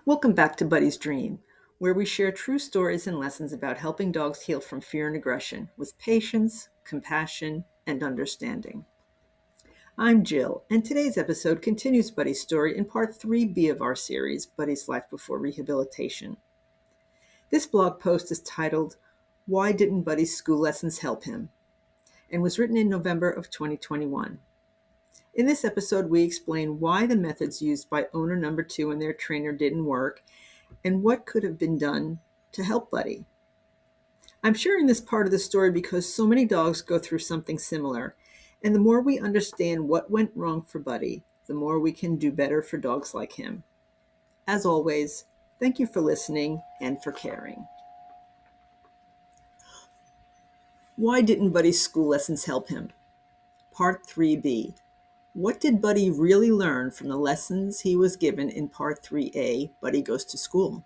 Welcome back to Buddy's Dream, where we share true stories and lessons about helping dogs heal from fear and aggression with patience, compassion, and understanding. I'm Jill, and today's episode continues Buddy's story in part 3B of our series, Buddy's Life Before Rehabilitation. This blog post is titled, Why Didn't Buddy's School Lessons Help Him? And was written in November of 2021. In this episode, we explain why the methods used by owner number 2 and their trainer didn't work and what could have been done to help Buddy. I'm sharing this part of the story because so many dogs go through something similar, and the more we understand what went wrong for Buddy, the more we can do better for dogs like him. As always, thank you for listening and for caring. Why didn't Buddy's school lessons help him? Part 3B. What did Buddy really learn from the lessons he was given in Part 3A, Buddy Goes to School?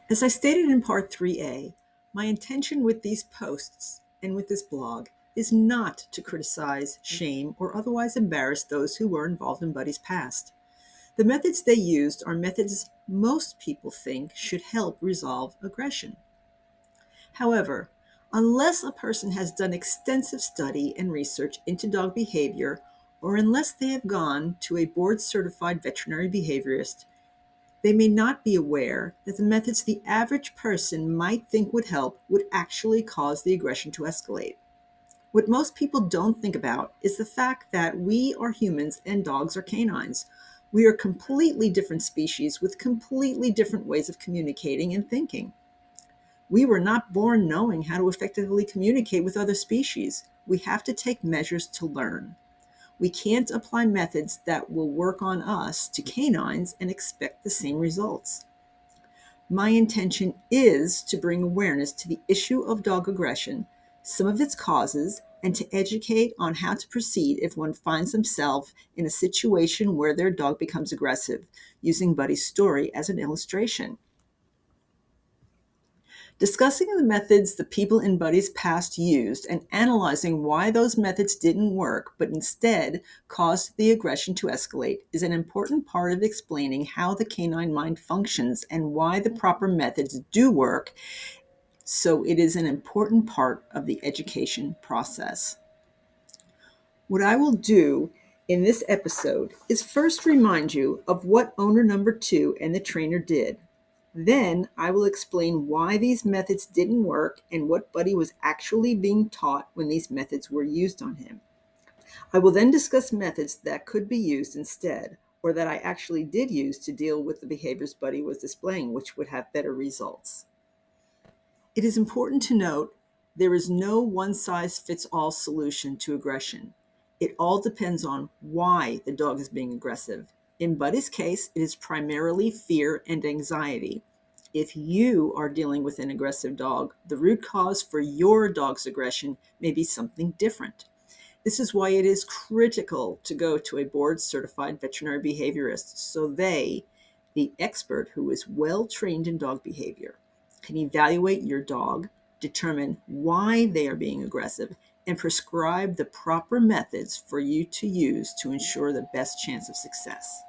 As I stated in Part 3A, my intention with these posts and with this blog is not to criticize, shame, or otherwise embarrass those who were involved in Buddy's past. The methods they used are methods most people think should help resolve aggression. However, unless a person has done extensive study and research into dog behavior, or unless they have gone to a board-certified veterinary behaviorist, they may not be aware that the methods the average person might think would help would actually cause the aggression to escalate. What most people don't think about is the fact that we are humans and dogs are canines. We are completely different species with completely different ways of communicating and thinking. We were not born knowing how to effectively communicate with other species. We have to take measures to learn. We can't apply methods that will work on us to canines and expect the same results. My intention is to bring awareness to the issue of dog aggression, some of its causes, and to educate on how to proceed if one finds himself in a situation where their dog becomes aggressive, using Buddy's story as an illustration. Discussing the methods the people in Buddy's past used and analyzing why those methods didn't work but instead caused the aggression to escalate is an important part of explaining how the canine mind functions and why the proper methods do work, so it is an important part of the education process. What I will do in this episode is first remind you of what owner number 2 and the trainer did. Then I will explain why these methods didn't work and what Buddy was actually being taught when these methods were used on him. I will then discuss methods that could be used instead, or that I actually did use to deal with the behaviors Buddy was displaying, which would have better results. It is important to note there is no one-size-fits-all solution to aggression. It all depends on why the dog is being aggressive. In Buddy's case, it is primarily fear and anxiety. If you are dealing with an aggressive dog, the root cause for your dog's aggression may be something different. This is why it is critical to go to a board-certified veterinary behaviorist so they, the expert who is well trained in dog behavior, can evaluate your dog, determine why they are being aggressive, and prescribe the proper methods for you to use to ensure the best chance of success.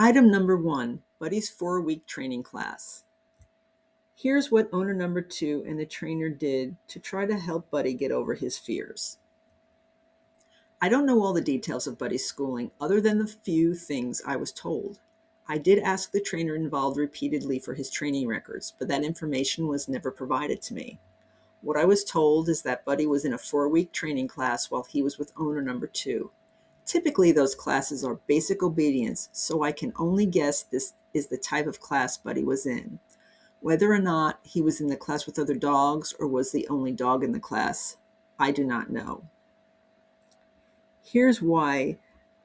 Item number 1, Buddy's 4-week training class. Here's what owner number 2 and the trainer did to try to help Buddy get over his fears. I don't know all the details of Buddy's schooling other than the few things I was told. I did ask the trainer involved repeatedly for his training records, but that information was never provided to me. What I was told is that Buddy was in a 4-week training class while he was with owner number 2. Typically, those classes are basic obedience, so I can only guess this is the type of class Buddy was in. Whether or not he was in the class with other dogs or was the only dog in the class, I do not know. Here's why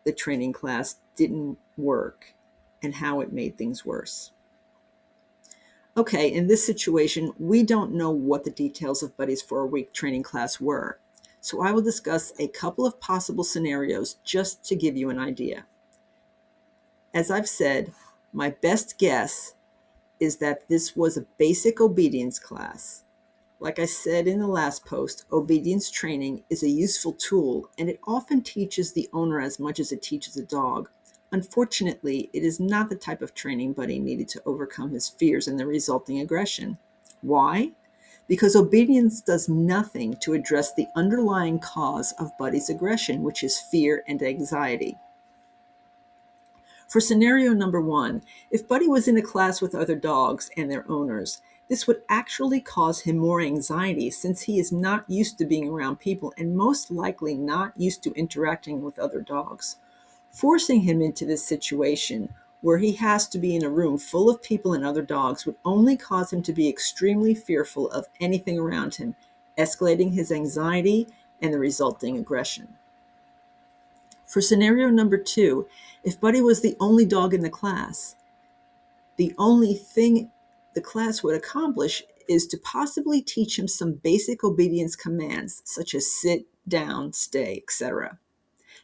the training class didn't work and how it made things worse. Okay, in this situation, we don't know what the details of Buddy's 4-week training class were, so I will discuss a couple of possible scenarios just to give you an idea. As I've said, my best guess is that this was a basic obedience class. Like I said in the last post, obedience training is a useful tool and it often teaches the owner as much as it teaches the dog. Unfortunately, it is not the type of training Buddy needed to overcome his fears and the resulting aggression. Why? Because obedience does nothing to address the underlying cause of Buddy's aggression, which is fear and anxiety. For scenario number one, if Buddy was in a class with other dogs and their owners, this would actually cause him more anxiety since he is not used to being around people and most likely not used to interacting with other dogs. Forcing him into this situation where he has to be in a room full of people and other dogs would only cause him to be extremely fearful of anything around him, escalating his anxiety and the resulting aggression. For scenario number two, if Buddy was the only dog in the class, the only thing the class would accomplish is to possibly teach him some basic obedience commands, such as sit, down, stay, etc.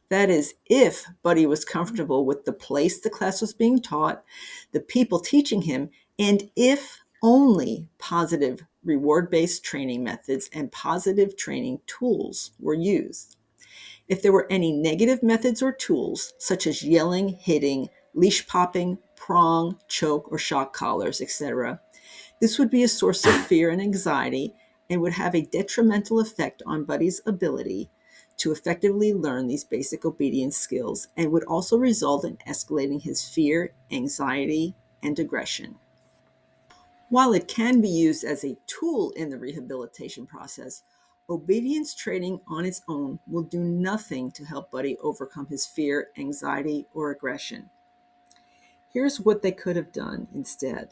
That is, if Buddy was comfortable with the place the class was being taught, the people teaching him, and if only positive reward-based training methods and positive training tools were used. If there were any negative methods or tools, such as yelling, hitting, leash popping, prong, choke, or shock collars, etc., this would be a source of fear and anxiety and would have a detrimental effect on Buddy's ability to effectively learn these basic obedience skills and would also result in escalating his fear, anxiety, and aggression. While it can be used as a tool in the rehabilitation process, obedience training on its own will do nothing to help Buddy overcome his fear, anxiety, or aggression. Here's what they could have done instead.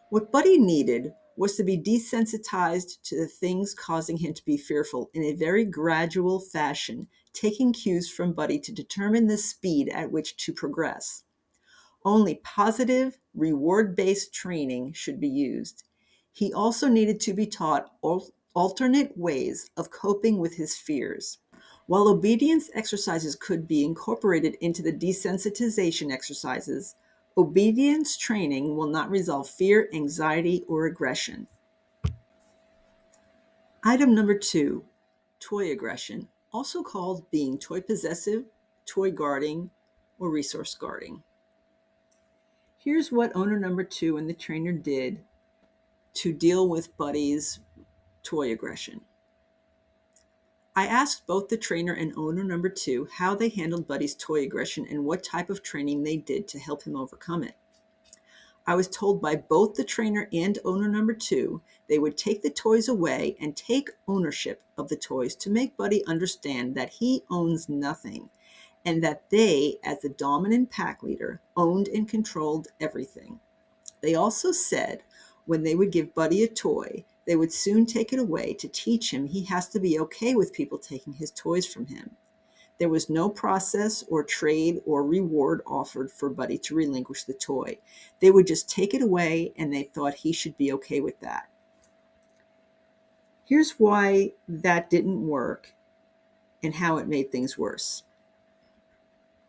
What Buddy needed was to be desensitized to the things causing him to be fearful in a very gradual fashion, taking cues from Buddy to determine the speed at which to progress. Only positive, reward-based training should be used. He also needed to be taught alternate ways of coping with his fears. While obedience exercises could be incorporated into the desensitization exercises, obedience training will not resolve fear, anxiety, or aggression. Item number two, toy aggression, also called being toy possessive, toy guarding, or resource guarding. Here's what owner number two and the trainer did to deal with Buddy's toy aggression. I asked both the trainer and owner number two how they handled Buddy's toy aggression and what type of training they did to help him overcome it. I was told by both the trainer and owner number two they would take the toys away and take ownership of the toys to make Buddy understand that he owns nothing and that they, as the dominant pack leader, owned and controlled everything. They also said when they would give Buddy a toy, they would soon take it away to teach him he has to be okay with people taking his toys from him. There was no process or trade or reward offered for Buddy to relinquish the toy. They would just take it away, and they thought he should be okay with that. Here's why that didn't work and how it made things worse.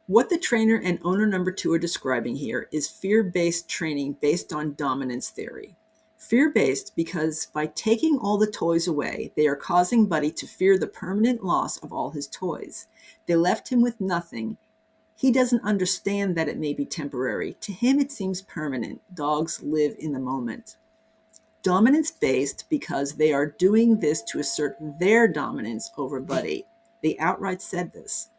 What the trainer and owner number two are describing here is fear-based training based on dominance theory. Fear-based because by taking all the toys away, they are causing Buddy to fear the permanent loss of all his toys. They left him with nothing. He doesn't understand that it may be temporary. To him, it seems permanent. Dogs live in the moment. Dominance-based because they are doing this to assert their dominance over Buddy. They outright said this.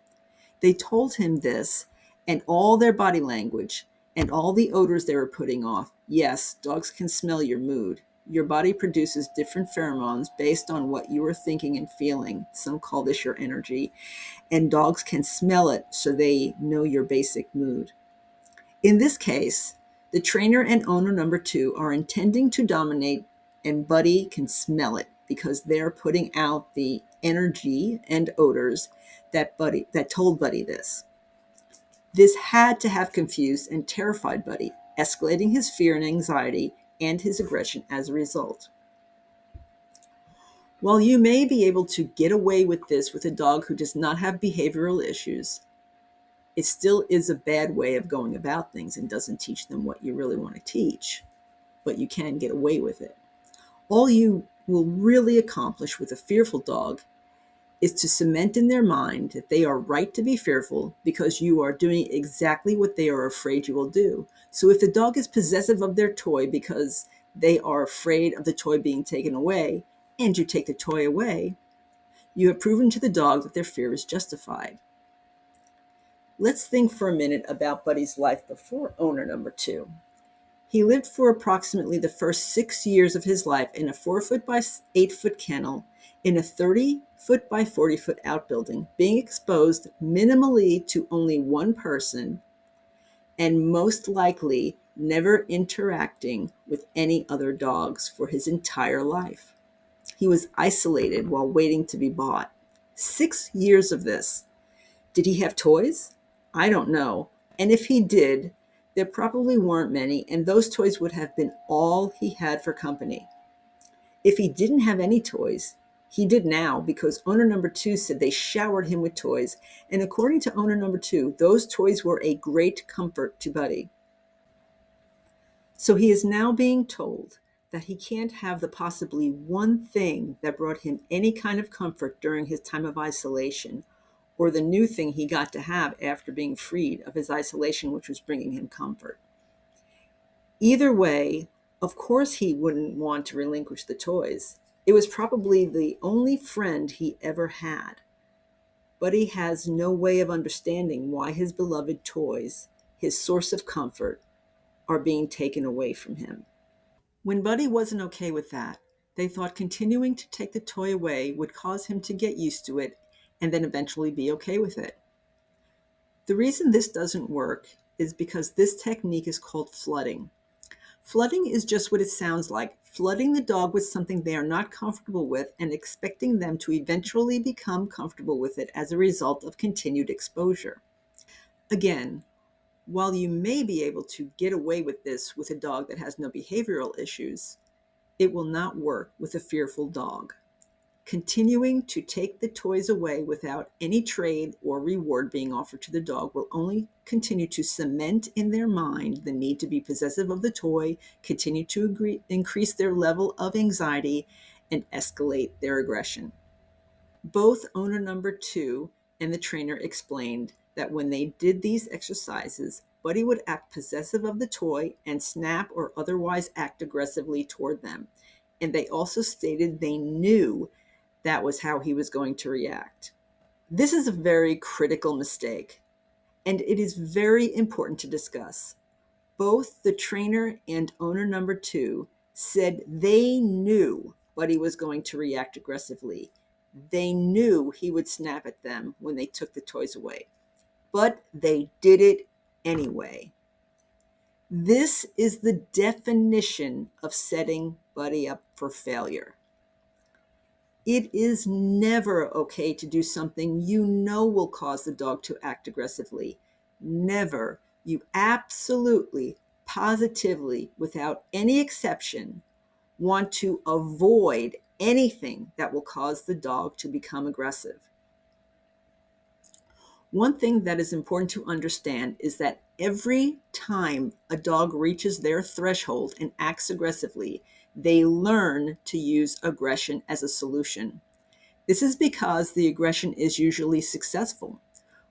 They told him this and all their body language and all the odors they were putting off. Yes, dogs can smell your mood. Your body produces different pheromones based on what you are thinking and feeling. Some call this your energy. And dogs can smell it, so they know your basic mood. In this case, the trainer and owner number two are intending to dominate, and Buddy can smell it because they're putting out the energy and odors that told Buddy this. This had to have confused and terrified Buddy, escalating his fear and anxiety and his aggression as a result. While you may be able to get away with this with a dog who does not have behavioral issues, it still is a bad way of going about things and doesn't teach them what you really want to teach, but you can get away with it. All you will really accomplish with a fearful dog is to cement in their mind that they are right to be fearful because you are doing exactly what they are afraid you will do. So if the dog is possessive of their toy because they are afraid of the toy being taken away, and you take the toy away, you have proven to the dog that their fear is justified. Let's think for a minute about Buddy's life before owner number 2. He lived for approximately the first 6 years of his life in a 4 foot by 8 foot kennel in a 30 foot by 40 foot outbuilding, being exposed minimally to only one person and most likely never interacting with any other dogs for his entire life. He was isolated while waiting to be bought. 6 years of this. Did he have toys? I don't know. And if he did, there probably weren't many, and those toys would have been all he had for company. If he didn't have any toys, he did now because owner number 2 said they showered him with toys. And according to owner number 2, those toys were a great comfort to Buddy. So he is now being told that he can't have the possibly one thing that brought him any kind of comfort during his time of isolation, or the new thing he got to have after being freed of his isolation, which was bringing him comfort. Either way, of course he wouldn't want to relinquish the toys. It was probably the only friend he ever had. But he has no way of understanding why his beloved toys, his source of comfort, are being taken away from him. When Buddy wasn't okay with that, they thought continuing to take the toy away would cause him to get used to it and then eventually be okay with it. The reason this doesn't work is because this technique is called flooding. Flooding is just what it sounds like, flooding the dog with something they are not comfortable with and expecting them to eventually become comfortable with it as a result of continued exposure. Again, while you may be able to get away with this with a dog that has no behavioral issues, it will not work with a fearful dog. Continuing to take the toys away without any trade or reward being offered to the dog will only continue to cement in their mind the need to be possessive of the toy, continue to increase their level of anxiety, and escalate their aggression. Both owner number 2 and the trainer explained that when they did these exercises, Buddy would act possessive of the toy and snap or otherwise act aggressively toward them. And they also stated they knew that was how he was going to react. This is a very critical mistake, and it is very important to discuss. Both the trainer and owner number 2 said they knew Buddy was going to react aggressively. They knew he would snap at them when they took the toys away, but they did it anyway. This is the definition of setting Buddy up for failure. It is never okay to do something you know will cause the dog to act aggressively. Never. You absolutely, positively, without any exception, want to avoid anything that will cause the dog to become aggressive. One thing that is important to understand is that every time a dog reaches their threshold and acts aggressively, they learn to use aggression as a solution. This is because the aggression is usually successful.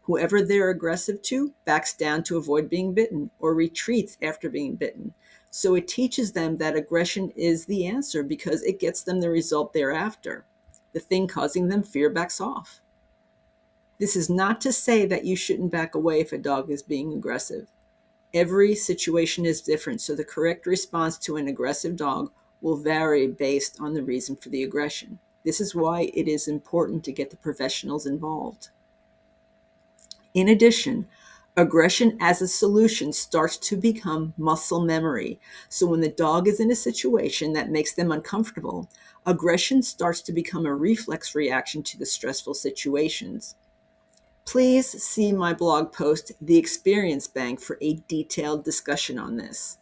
Whoever they're aggressive to backs down to avoid being bitten or retreats after being bitten. So it teaches them that aggression is the answer because it gets them the result they're after. The thing causing them fear backs off. This is not to say that you shouldn't back away if a dog is being aggressive. Every situation is different, so the correct response to an aggressive dog will vary based on the reason for the aggression. This is why it is important to get the professionals involved. In addition, aggression as a solution starts to become muscle memory. So when the dog is in a situation that makes them uncomfortable, aggression starts to become a reflex reaction to the stressful situations. Please see my blog post, The Experience Bank, for a detailed discussion on this.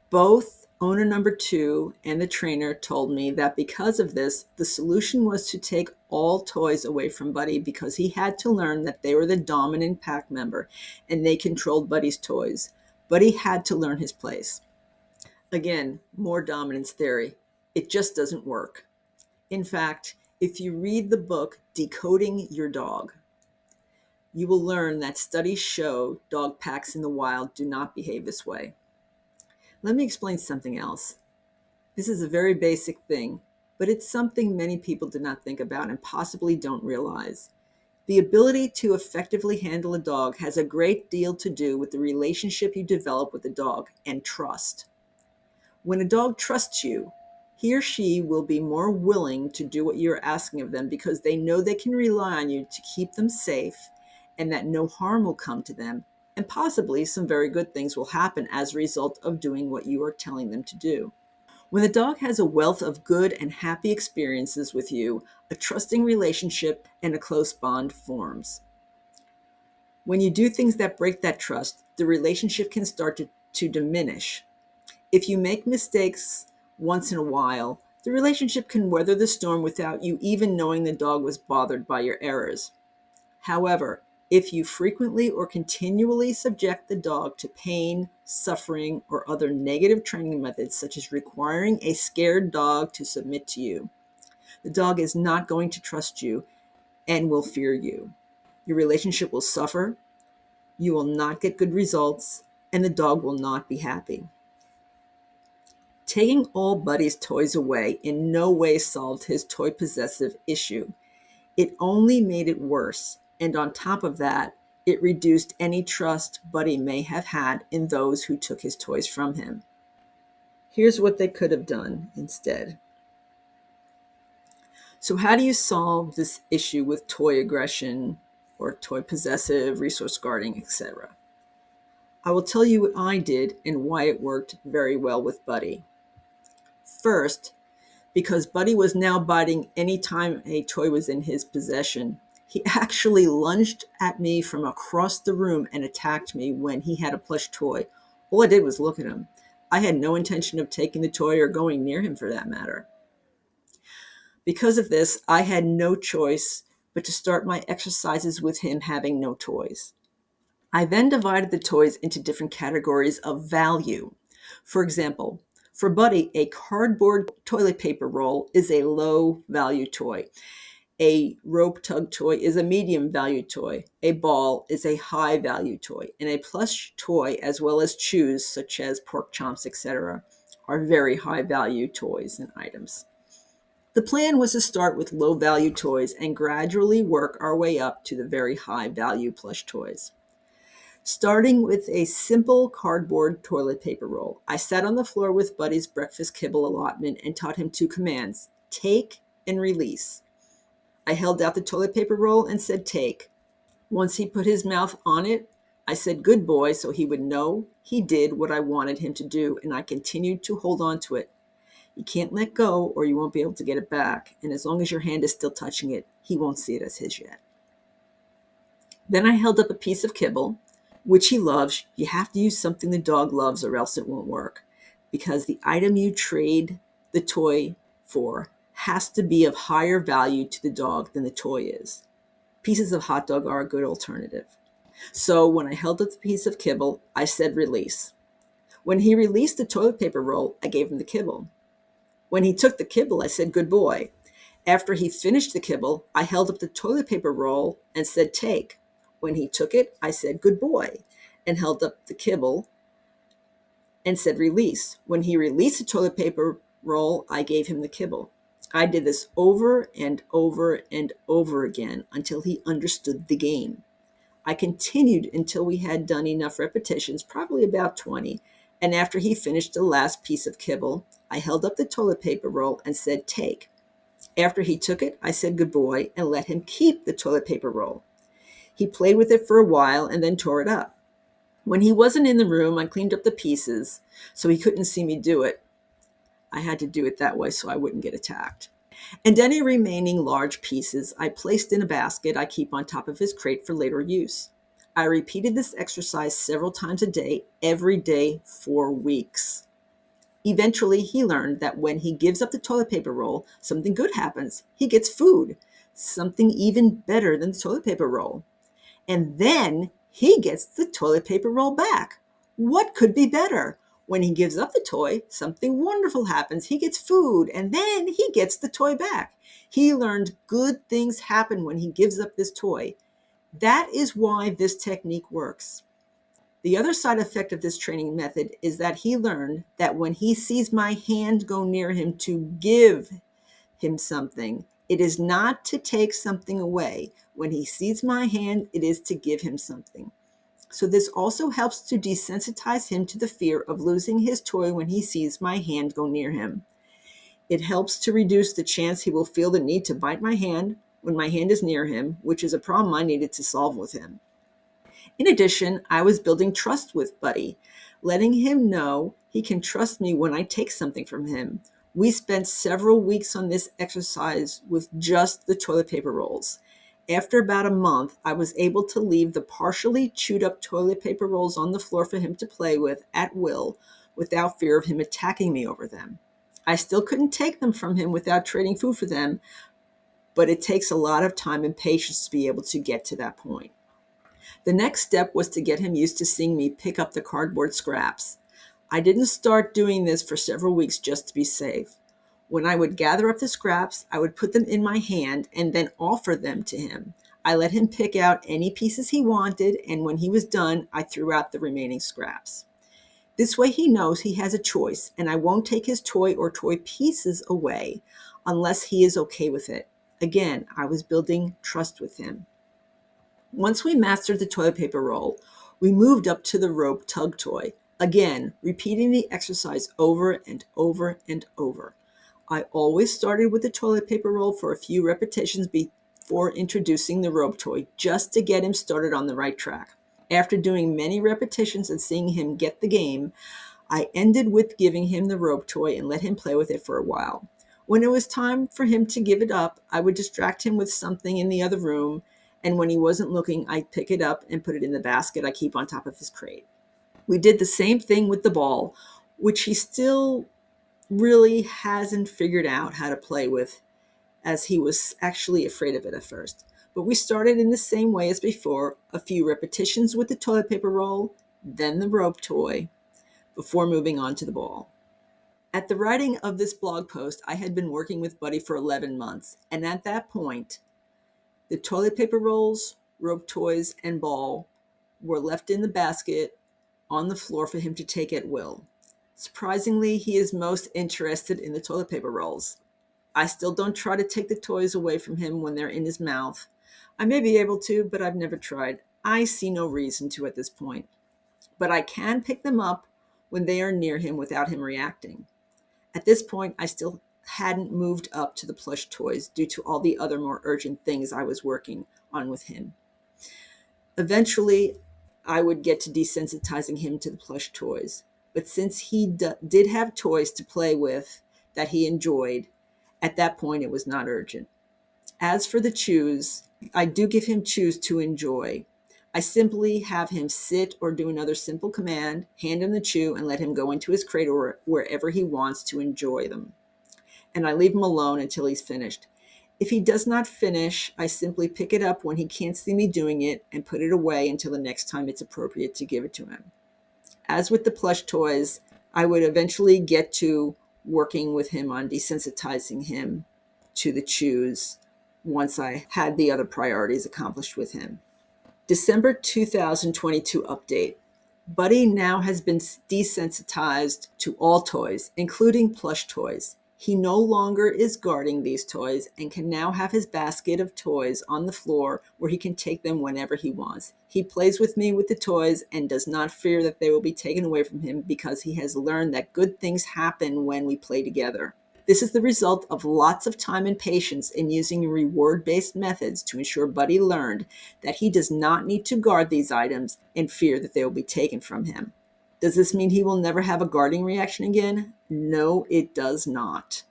Both owner number 2 and the trainer told me that because of this, the solution was to take all toys away from Buddy because he had to learn that they were the dominant pack member and they controlled Buddy's toys. Buddy had to learn his place. Again, more dominance theory. It just doesn't work. In fact, If you read the book Decoding Your Dog, you will learn that studies show dog packs in the wild do not behave this way. Let me explain something else. This is a very basic thing, but it's something many people do not think about and possibly don't realize. The ability to effectively handle a dog has a great deal to do with the relationship you develop with the dog and trust. When a dog trusts you, he or she will be more willing to do what you're asking of them because they know they can rely on you to keep them safe and that no harm will come to them, and possibly some very good things will happen as a result of doing what you are telling them to do. When the dog has a wealth of good and happy experiences with you, a trusting relationship and a close bond forms. When you do things that break that trust, the relationship can start to diminish. If you make mistakes once in a while, the relationship can weather the storm without you even knowing the dog was bothered by your errors. However, if you frequently or continually subject the dog to pain, suffering, or other negative training methods, such as requiring a scared dog to submit to you, the dog is not going to trust you and will fear you. Your relationship will suffer, you will not get good results, and the dog will not be happy. Taking all Buddy's toys away in no way solved his toy possessive issue. It only made it worse, and on top of that, it reduced any trust Buddy may have had in those who took his toys from him. Here's what they could have done instead. So how do you solve this issue with toy aggression or toy possessive, resource guarding, etc.? I will tell you what I did and why it worked very well with Buddy. First, because Buddy was now biting any time a toy was in his possession, he actually lunged at me from across the room and attacked me when he had a plush toy. All I did was look at him. I had no intention of taking the toy or going near him for that matter. Because of this, I had no choice but to start my exercises with him having no toys. I then divided the toys into different categories of value. For example, for Buddy, a cardboard toilet paper roll is a low value toy. A rope tug toy is a medium value toy. A ball is a high value toy. And a plush toy, as well as chews such as pork chomps, etc., are very high value toys and items. The plan was to start with low value toys and gradually work our way up to the very high value plush toys. Starting with a simple cardboard toilet paper roll, I sat on the floor with Buddy's breakfast kibble allotment and taught him two commands: take and release. I held out the toilet paper roll and said take. Once he put his mouth on it, I said good boy so he would know he did what I wanted him to do, and I continued to hold on to it. You can't let go or you won't be able to get it back, and as long as your hand is still touching it, he won't see it as his yet. Then I held up a piece of kibble, which he loves. You have to use something the dog loves or else it won't work, because the item you trade the toy for has to be of higher value to the dog than the toy is. Pieces of hot dog are a good alternative. So when I held up the piece of kibble, I said release. When he released the toilet paper roll, I gave him the kibble. When he took the kibble, I said good boy. After he finished the kibble, I held up the toilet paper roll and said take. When he took it, I said good boy and held up the kibble and said release. When he released the toilet paper roll, I gave him the kibble. I did this over and over and over again until he understood the game. I continued until we had done enough repetitions, probably about 20, and after he finished the last piece of kibble, I held up the toilet paper roll and said take. After he took it, I said good boy and let him keep the toilet paper roll. He played with it for a while and then tore it up. When he wasn't in the room, I cleaned up the pieces so he couldn't see me do it. I had to do it that way so I wouldn't get attacked. And any remaining large pieces I placed in a basket I keep on top of his crate for later use. I repeated this exercise several times a day, every day for weeks. Eventually, he learned that when he gives up the toilet paper roll, something good happens. He gets food, something even better than the toilet paper roll. And then he gets the toilet paper roll back. What could be better? When he gives up the toy, something wonderful happens. He gets food, and then he gets the toy back. He learned good things happen when he gives up this toy. That is why this technique works. The other side effect of this training method is that he learned that when he sees my hand go near him to give him something, it is not to take something away. When he sees my hand, it is to give him something. So this also helps to desensitize him to the fear of losing his toy when he sees my hand go near him. It helps to reduce the chance he will feel the need to bite my hand when my hand is near him, which is a problem I needed to solve with him. In addition, I was building trust with Buddy, letting him know he can trust me when I take something from him. We spent several weeks on this exercise with just the toilet paper rolls. After about a month, I was able to leave the partially chewed up toilet paper rolls on the floor for him to play with at will without fear of him attacking me over them. I still couldn't take them from him without trading food for them, but it takes a lot of time and patience to be able to get to that point. The next step was to get him used to seeing me pick up the cardboard scraps. I didn't start doing this for several weeks just to be safe. When I would gather up the scraps, I would put them in my hand and then offer them to him. I let him pick out any pieces he wanted, and when he was done, I threw out the remaining scraps. This way he knows he has a choice, and I won't take his toy or toy pieces away unless he is okay with it. Again, I was building trust with him. Once we mastered the toilet paper roll, we moved up to the rope tug toy, again, repeating the exercise over and over and over. I always started with the toilet paper roll for a few repetitions before introducing the rope toy, just to get him started on the right track. After doing many repetitions and seeing him get the game, I ended with giving him the rope toy and let him play with it for a while. When it was time for him to give it up, I would distract him with something in the other room, and when he wasn't looking, I'd pick it up and put it in the basket I keep on top of his crate. We did the same thing with the ball, which he still really hasn't figured out how to play with, as he was actually afraid of it at first. But we started in the same way as before, a few repetitions with the toilet paper roll, then the rope toy, before moving on to the ball. At the writing of this blog post, I had been working with Buddy for 11 months, and at that point, the toilet paper rolls, rope toys, and ball were left in the basket on the floor for him to take at will. Surprisingly, he is most interested in the toilet paper rolls. I still don't try to take the toys away from him when they're in his mouth. I may be able to, but I've never tried. I see no reason to at this point. But I can pick them up when they are near him without him reacting. At this point, I still hadn't moved up to the plush toys due to all the other more urgent things I was working on with him. Eventually, I would get to desensitizing him to the plush toys. But since he did have toys to play with that he enjoyed, at that point it was not urgent. As for the chews, I do give him chews to enjoy. I simply have him sit or do another simple command, hand him the chew, and let him go into his crate or wherever he wants to enjoy them. And I leave him alone until he's finished. If he does not finish, I simply pick it up when he can't see me doing it and put it away until the next time it's appropriate to give it to him. As with the plush toys, I would eventually get to working with him on desensitizing him to the chews once I had the other priorities accomplished with him. December 2022 update. Buddy now has been desensitized to all toys, including plush toys. He no longer is guarding these toys and can now have his basket of toys on the floor where he can take them whenever he wants. He plays with me with the toys and does not fear that they will be taken away from him because he has learned that good things happen when we play together. This is the result of lots of time and patience in using reward-based methods to ensure Buddy learned that he does not need to guard these items and fear that they will be taken from him. Does this mean he will never have a guarding reaction again? No, it does not.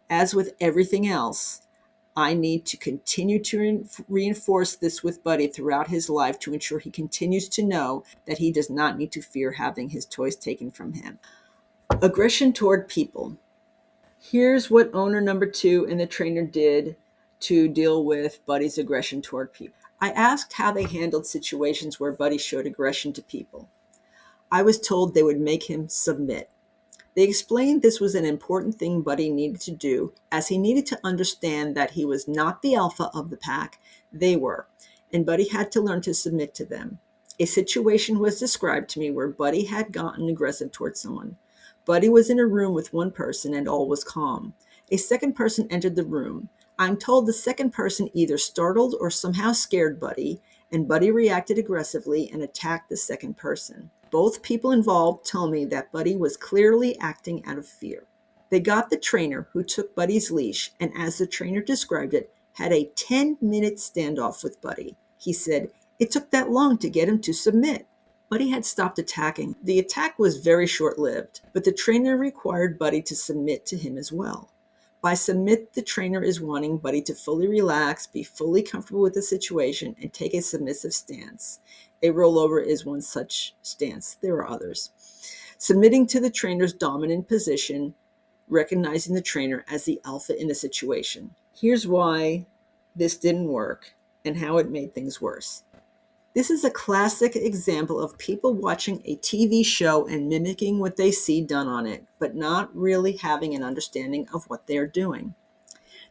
As with everything else, I need to continue to reinforce this with Buddy throughout his life to ensure he continues to know that he does not need to fear having his toys taken from him. Aggression toward people. Here's what owner number 2 and the trainer did to deal with Buddy's aggression toward people. I asked how they handled situations where Buddy showed aggression to people. I was told they would make him submit. They explained this was an important thing Buddy needed to do, as he needed to understand that he was not the alpha of the pack, they were, and Buddy had to learn to submit to them. A situation was described to me where Buddy had gotten aggressive towards someone. Buddy was in a room with one person and all was calm. A second person entered the room. I'm told the second person either startled or somehow scared Buddy, and Buddy reacted aggressively and attacked the second person. Both people involved told me that Buddy was clearly acting out of fear. They got the trainer who took Buddy's leash and, as the trainer described it, had a 10-minute standoff with Buddy. He said, "It took that long to get him to submit." Buddy had stopped attacking. The attack was very short-lived, but the trainer required Buddy to submit to him as well. By submit, the trainer is wanting Buddy to fully relax, be fully comfortable with the situation, and take a submissive stance. A rollover is one such stance. There are others. Submitting to the trainer's dominant position, recognizing the trainer as the alpha in the situation. Here's why this didn't work and how it made things worse. This is a classic example of people watching a TV show and mimicking what they see done on it, but not really having an understanding of what they are doing.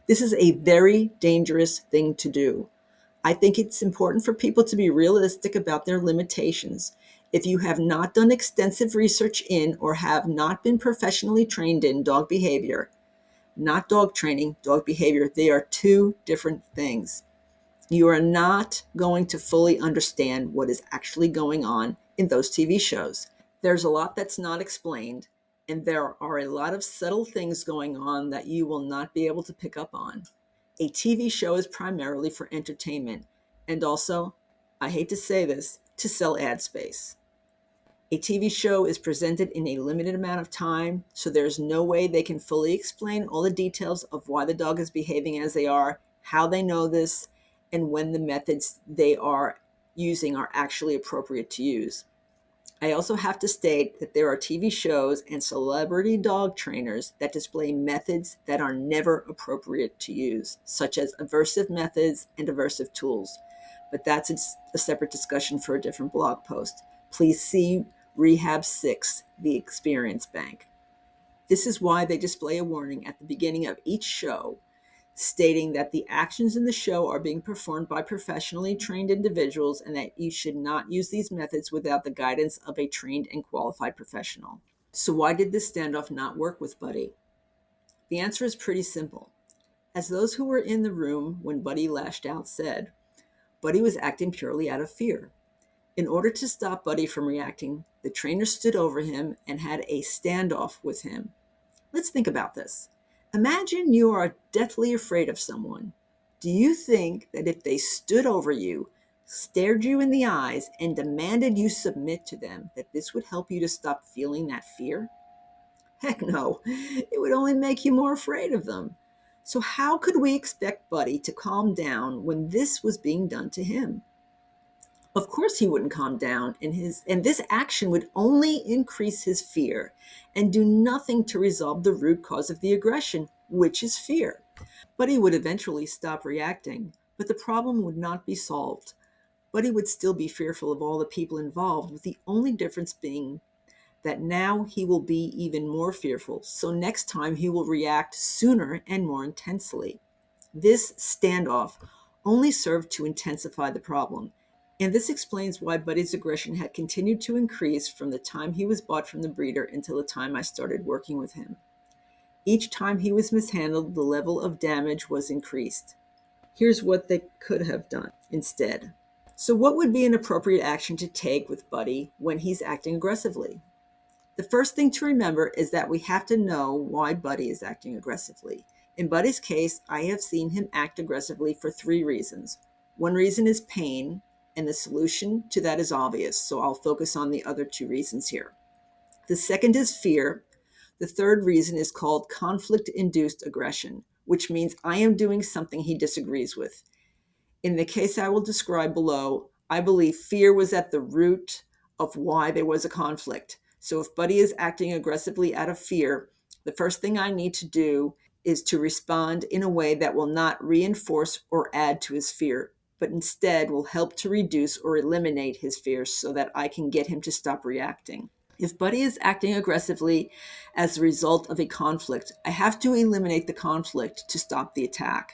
This is a very dangerous thing to do. I think it's important for people to be realistic about their limitations. If you have not done extensive research in or have not been professionally trained in dog behavior, not dog training, dog behavior, they are two different things. You are not going to fully understand what is actually going on in those TV shows. There's a lot that's not explained, and there are a lot of subtle things going on that you will not be able to pick up on. A TV show is primarily for entertainment, and also, I hate to say this, to sell ad space. A TV show is presented in a limited amount of time, so there's no way they can fully explain all the details of why the dog is behaving as they are, how they know this, and when the methods they are using are actually appropriate to use. I also have to state that there are TV shows and celebrity dog trainers that display methods that are never appropriate to use, such as aversive methods and aversive tools. But that's a separate discussion for a different blog post. Please see Rehab 6, The Experience Bank. This is why they display a warning at the beginning of each show stating that the actions in the show are being performed by professionally trained individuals and that you should not use these methods without the guidance of a trained and qualified professional. So why did this standoff not work with Buddy? The answer is pretty simple. As those who were in the room when Buddy lashed out said, Buddy was acting purely out of fear. In order to stop Buddy from reacting, the trainer stood over him and had a standoff with him. Let's think about this. Imagine you are deathly afraid of someone. Do you think that if they stood over you, stared you in the eyes, and demanded you submit to them, that this would help you to stop feeling that fear? Heck no. It would only make you more afraid of them. So how could we expect Buddy to calm down when this was being done to him? Of course he wouldn't calm down, and this action would only increase his fear and do nothing to resolve the root cause of the aggression, which is fear. Buddy would eventually stop reacting, but the problem would not be solved. Buddy would still be fearful of all the people involved, with the only difference being that now he will be even more fearful, so next time he will react sooner and more intensely. This standoff only served to intensify the problem, and this explains why Buddy's aggression had continued to increase from the time he was bought from the breeder until the time I started working with him. Each time he was mishandled, the level of damage was increased. Here's what they could have done instead. So what would be an appropriate action to take with Buddy when he's acting aggressively? The first thing to remember is that we have to know why Buddy is acting aggressively. In Buddy's case, I have seen him act aggressively for 3 reasons. One reason is pain, and the solution to that is obvious, so I'll focus on the other 2 reasons here. The second is fear. The third reason is called conflict-induced aggression, which means I am doing something he disagrees with. In the case I will describe below, I believe fear was at the root of why there was a conflict. So if Buddy is acting aggressively out of fear, the first thing I need to do is to respond in a way that will not reinforce or add to his fear. but instead will help to reduce or eliminate his fears so that I can get him to stop reacting. If Buddy is acting aggressively as a result of a conflict, I have to eliminate the conflict to stop the attack.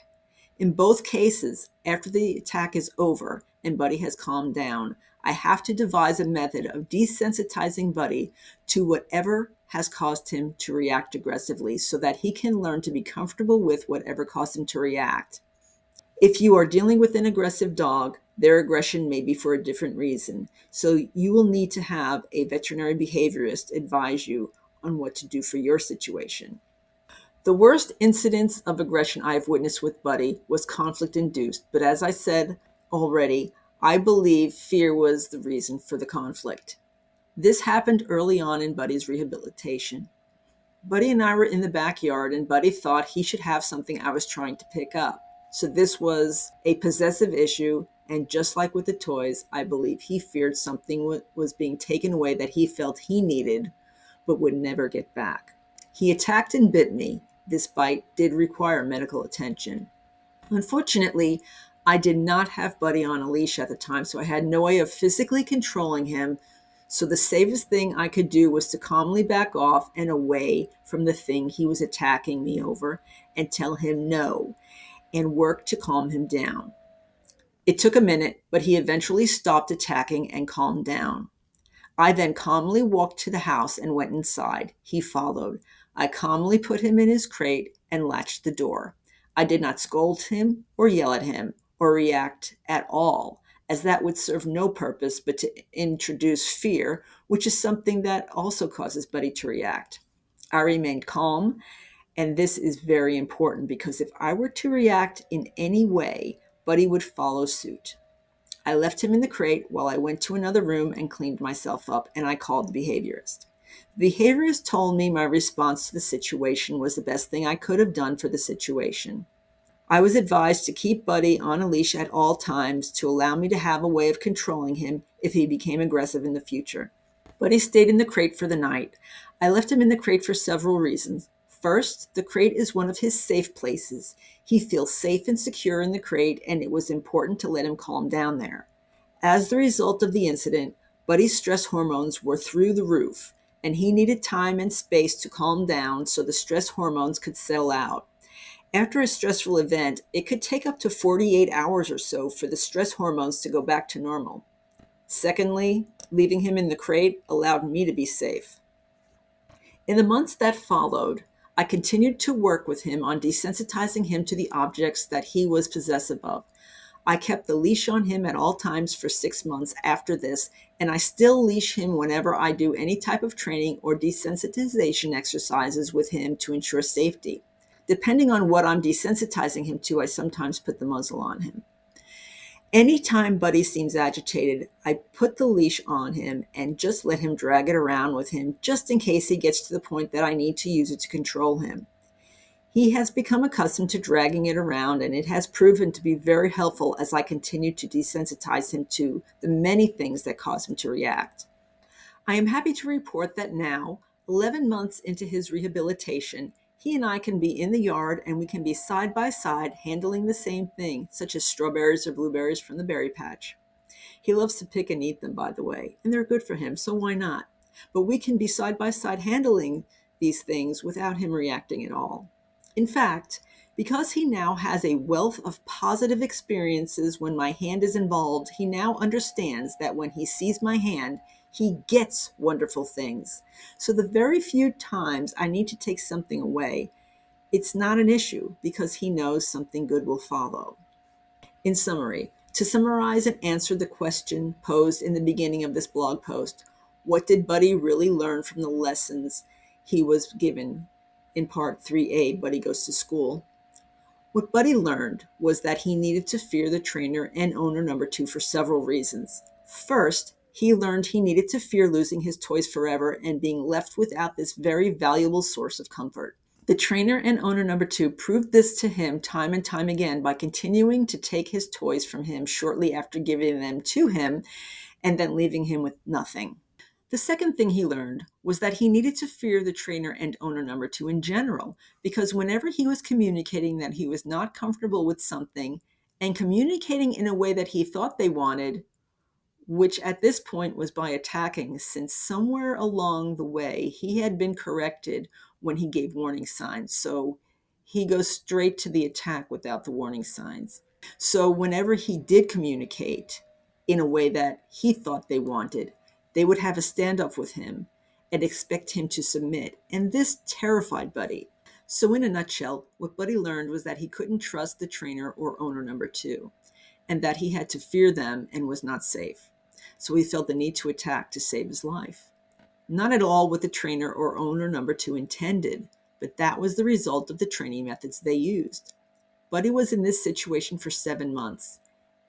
In both cases, after the attack is over and Buddy has calmed down, I have to devise a method of desensitizing Buddy to whatever has caused him to react aggressively so that he can learn to be comfortable with whatever caused him to react. If you are dealing with an aggressive dog, their aggression may be for a different reason, so you will need to have a veterinary behaviorist advise you on what to do for your situation. The worst incidence of aggression I have witnessed with Buddy was conflict induced, but as I said already, I believe fear was the reason for the conflict. This happened early on in Buddy's rehabilitation. Buddy and I were in the backyard, and Buddy thought he should have something I was trying to pick up. So this was a possessive issue, and just like with the toys, I believe he feared something was being taken away that he felt he needed, but would never get back. He attacked and bit me. This bite did require medical attention. Unfortunately, I did not have Buddy on a leash at the time, so I had no way of physically controlling him. So the safest thing I could do was to calmly back off and away from the thing he was attacking me over and tell him no and work to calm him down. It took a minute, but he eventually stopped attacking and calmed down. I then calmly walked to the house and went inside. He followed. I calmly put him in his crate and latched the door. I did not scold him or yell at him or react at all, as that would serve no purpose but to introduce fear, which is something that also causes Buddy to react. I remained calm, and this is very important because if I were to react in any way, Buddy would follow suit. I left him in the crate while I went to another room and cleaned myself up, and I called the behaviorist. The behaviorist told me my response to the situation was the best thing I could have done for the situation. I was advised to keep Buddy on a leash at all times to allow me to have a way of controlling him if he became aggressive in the future. Buddy stayed in the crate for the night. I left him in the crate for several reasons. First, the crate is one of his safe places. He feels safe and secure in the crate, and it was important to let him calm down there. As the result of the incident, Buddy's stress hormones were through the roof, and he needed time and space to calm down so the stress hormones could settle out. After a stressful event, it could take up to 48 hours or so for the stress hormones to go back to normal. Secondly, leaving him in the crate allowed me to be safe. In the months that followed, I continued to work with him on desensitizing him to the objects that he was possessive of. I kept the leash on him at all times for 6 months after this, and I still leash him whenever I do any type of training or desensitization exercises with him to ensure safety. Depending on what I'm desensitizing him to, I sometimes put the muzzle on him. Anytime Buddy seems agitated, I put the leash on him and just let him drag it around with him just in case he gets to the point that I need to use it to control him. He has become accustomed to dragging it around, and it has proven to be very helpful as I continue to desensitize him to the many things that cause him to react. I am happy to report that now, 11 months into his rehabilitation, he and I can be in the yard and we can be side by side handling the same thing, such as strawberries or blueberries from the berry patch. He loves to pick and eat them, by the way, and they're good for him, so why not? But we can be side by side handling these things without him reacting at all. In fact, because he now has a wealth of positive experiences when my hand is involved, he now understands that when he sees my hand, he gets wonderful things. So the very few times I need to take something away, it's not an issue because he knows something good will follow. In summary, to summarize and answer the question posed in the beginning of this blog post, what did Buddy really learn from the lessons he was given in part 3A, Buddy Goes to School? What Buddy learned was that he needed to fear the trainer and owner number 2 for several reasons. First, he learned he needed to fear losing his toys forever and being left without this very valuable source of comfort. The trainer and owner number 2 proved this to him time and time again by continuing to take his toys from him shortly after giving them to him and then leaving him with nothing. The second thing he learned was that he needed to fear the trainer and owner number 2 in general, because whenever he was communicating that he was not comfortable with something and communicating in a way that he thought they wanted, which at this point was by attacking, since somewhere along the way he had been corrected when he gave warning signs. So he goes straight to the attack without the warning signs. So whenever he did communicate in a way that he thought they wanted, they would have a standoff with him and expect him to submit. And this terrified Buddy. So in a nutshell, what Buddy learned was that he couldn't trust the trainer or owner number two, and that he had to fear them and was not safe. So he felt the need to attack to save his life. Not at all what the trainer or owner number two intended, but that was the result of the training methods they used. Buddy was in this situation for 7 months.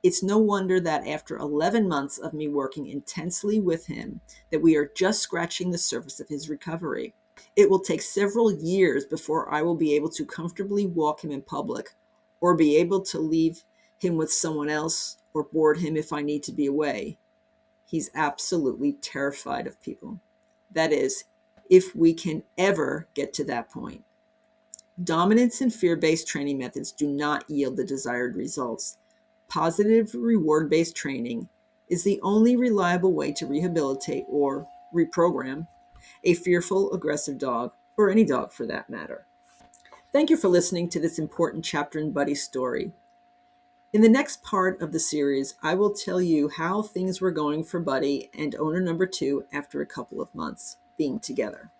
It's no wonder that after 11 months of me working intensely with him, that we are just scratching the surface of his recovery. It will take several years before I will be able to comfortably walk him in public, or be able to leave him with someone else, or board him if I need to be away. He's absolutely terrified of people. That is, if we can ever get to that point. Dominance and fear-based training methods do not yield the desired results. Positive reward-based training is the only reliable way to rehabilitate or reprogram a fearful, aggressive dog, or any dog for that matter. Thank you for listening to this important chapter in Buddy's story. In the next part of the series, I will tell you how things were going for Buddy and owner number two after a couple of months being together.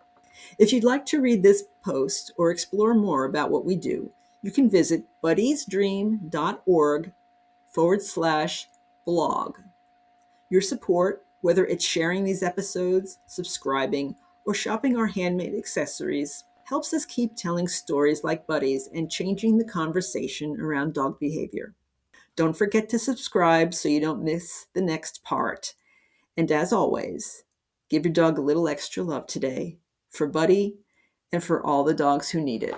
If you'd like to read this post or explore more about what we do, you can visit buddiesdream.org/blog. Your support, whether it's sharing these episodes, subscribing, or shopping our handmade accessories, helps us keep telling stories like Buddy's and changing the conversation around dog behavior. Don't forget to subscribe so you don't miss the next part. And as always, give your dog a little extra love today for Buddy and for all the dogs who need it.